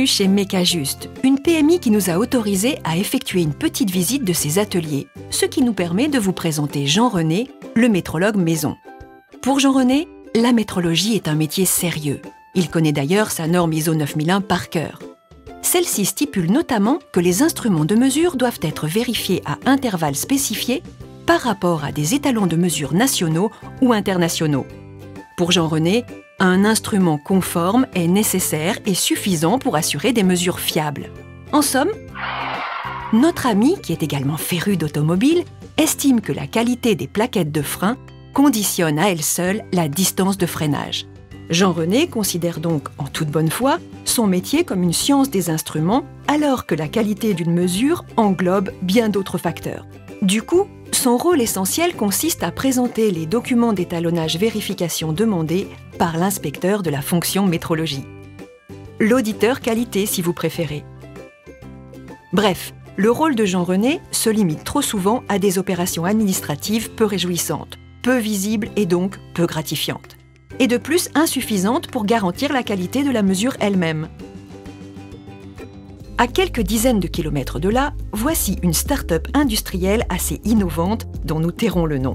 Bienvenue chez Mecajust, une PMI qui nous a autorisé à effectuer une petite visite de ses ateliers, ce qui nous permet de vous présenter Jean-René, le métrologue maison. Pour Jean-René, la métrologie est un métier sérieux. Il connaît d'ailleurs sa norme ISO 9001 par cœur. Celle-ci stipule notamment que les instruments de mesure doivent être vérifiés à intervalles spécifiés par rapport à des étalons de mesure nationaux ou internationaux. Pour Jean-René, un instrument conforme est nécessaire et suffisant pour assurer des mesures fiables. En somme, notre ami, qui est également féru d'automobile, estime que la qualité des plaquettes de frein conditionne à elle seule la distance de freinage. Jean-René considère donc, en toute bonne foi, son métier comme une science des instruments, alors que la qualité d'une mesure englobe bien d'autres facteurs. Du coup, son rôle essentiel consiste à présenter les documents d'étalonnage vérification demandés par l'inspecteur de la fonction métrologie. L'auditeur qualité, si vous préférez. Bref, le rôle de Jean-René se limite trop souvent à des opérations administratives peu réjouissantes, peu visibles et donc peu gratifiantes. Et de plus insuffisantes pour garantir la qualité de la mesure elle-même. À quelques dizaines de kilomètres de là, voici une start-up industrielle assez innovante dont nous tairons le nom.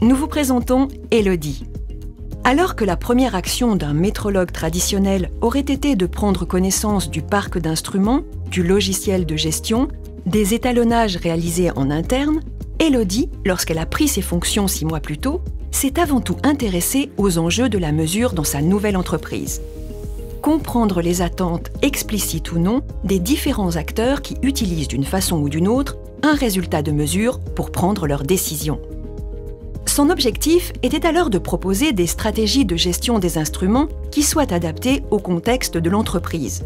Nous vous présentons Elodie. Alors que la première action d'un métrologue traditionnel aurait été de prendre connaissance du parc d'instruments, du logiciel de gestion, des étalonnages réalisés en interne, Elodie, lorsqu'elle a pris ses fonctions 6 mois plus tôt, s'est avant tout intéressée aux enjeux de la mesure dans sa nouvelle entreprise. Comprendre les attentes, explicites ou non, des différents acteurs qui utilisent d'une façon ou d'une autre un résultat de mesure pour prendre leurs décisions. Son objectif était alors de proposer des stratégies de gestion des instruments qui soient adaptées au contexte de l'entreprise.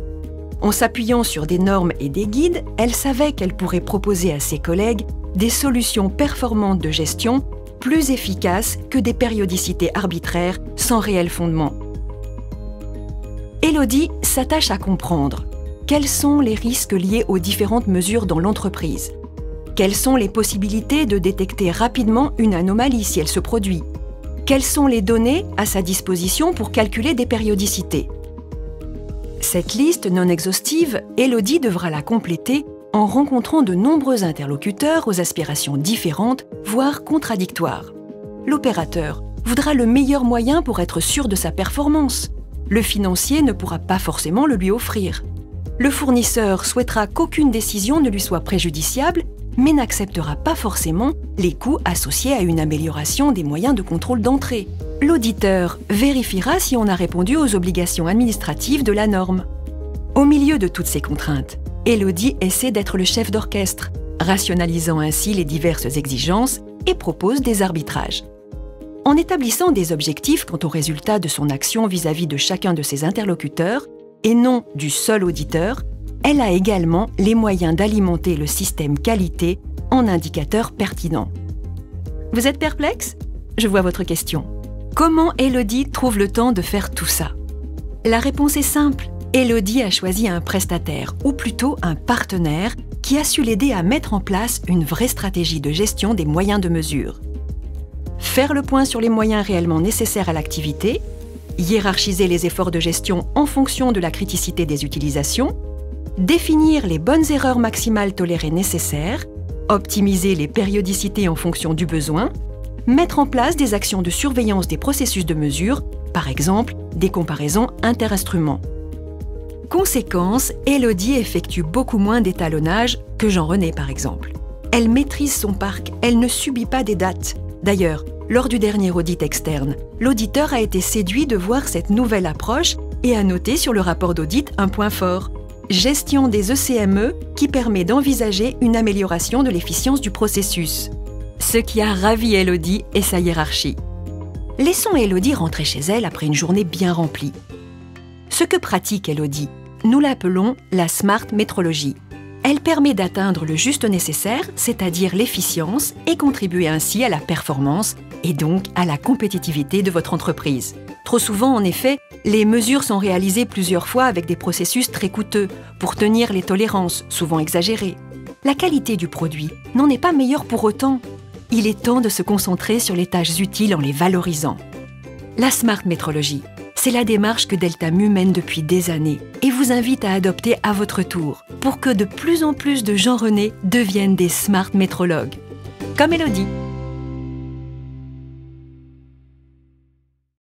En s'appuyant sur des normes et des guides, elle savait qu'elle pourrait proposer à ses collègues des solutions performantes de gestion plus efficaces que des périodicités arbitraires sans réel fondement. Elodie s'attache à comprendre quels sont les risques liés aux différentes mesures dans l'entreprise. Quelles sont les possibilités de détecter rapidement une anomalie si elle se produit? Quelles sont les données à sa disposition pour calculer des périodicités? Cette liste non exhaustive, Elodie devra la compléter en rencontrant de nombreux interlocuteurs aux aspirations différentes, voire contradictoires. L'opérateur voudra le meilleur moyen pour être sûr de sa performance. Le financier ne pourra pas forcément le lui offrir. Le fournisseur souhaitera qu'aucune décision ne lui soit préjudiciable, mais n'acceptera pas forcément les coûts associés à une amélioration des moyens de contrôle d'entrée. L'auditeur vérifiera si on a répondu aux obligations administratives de la norme. Au milieu de toutes ces contraintes, Elodie essaie d'être le chef d'orchestre, rationalisant ainsi les diverses exigences et propose des arbitrages. En établissant des objectifs quant au résultat de son action vis-à-vis de chacun de ses interlocuteurs, et non du seul auditeur, elle a également les moyens d'alimenter le système qualité en indicateurs pertinents. Vous êtes perplexe? Je vois votre question. Comment Elodie trouve le temps de faire tout ça? La réponse est simple. Elodie a choisi un prestataire, ou plutôt un partenaire, qui a su l'aider à mettre en place une vraie stratégie de gestion des moyens de mesure. Faire le point sur les moyens réellement nécessaires à l'activité, hiérarchiser les efforts de gestion en fonction de la criticité des utilisations, définir les bonnes erreurs maximales tolérées nécessaires, optimiser les périodicités en fonction du besoin, mettre en place des actions de surveillance des processus de mesure, par exemple des comparaisons inter-instruments. Conséquence, Elodie effectue beaucoup moins d'étalonnage que Jean-René par exemple. Elle maîtrise son parc, elle ne subit pas des dates. D'ailleurs, lors du dernier audit externe, l'auditeur a été séduit de voir cette nouvelle approche et a noté sur le rapport d'audit un point fort. Gestion des ECME qui permet d'envisager une amélioration de l'efficience du processus. Ce qui a ravi Elodie et sa hiérarchie. Laissons Elodie rentrer chez elle après une journée bien remplie. Ce que pratique Elodie, nous l'appelons la Smart Métrologie. Elle permet d'atteindre le juste nécessaire, c'est-à-dire l'efficience, et contribuer ainsi à la performance et donc à la compétitivité de votre entreprise. Trop souvent, en effet, les mesures sont réalisées plusieurs fois avec des processus très coûteux pour tenir les tolérances, souvent exagérées. La qualité du produit n'en est pas meilleure pour autant. Il est temps de se concentrer sur les tâches utiles en les valorisant. La Smart Métrologie, C'est la démarche que Delta Mu mène depuis des années et vous invite à adopter à votre tour pour que de plus en plus de Jean René deviennent des smart métrologues. Comme Elodie.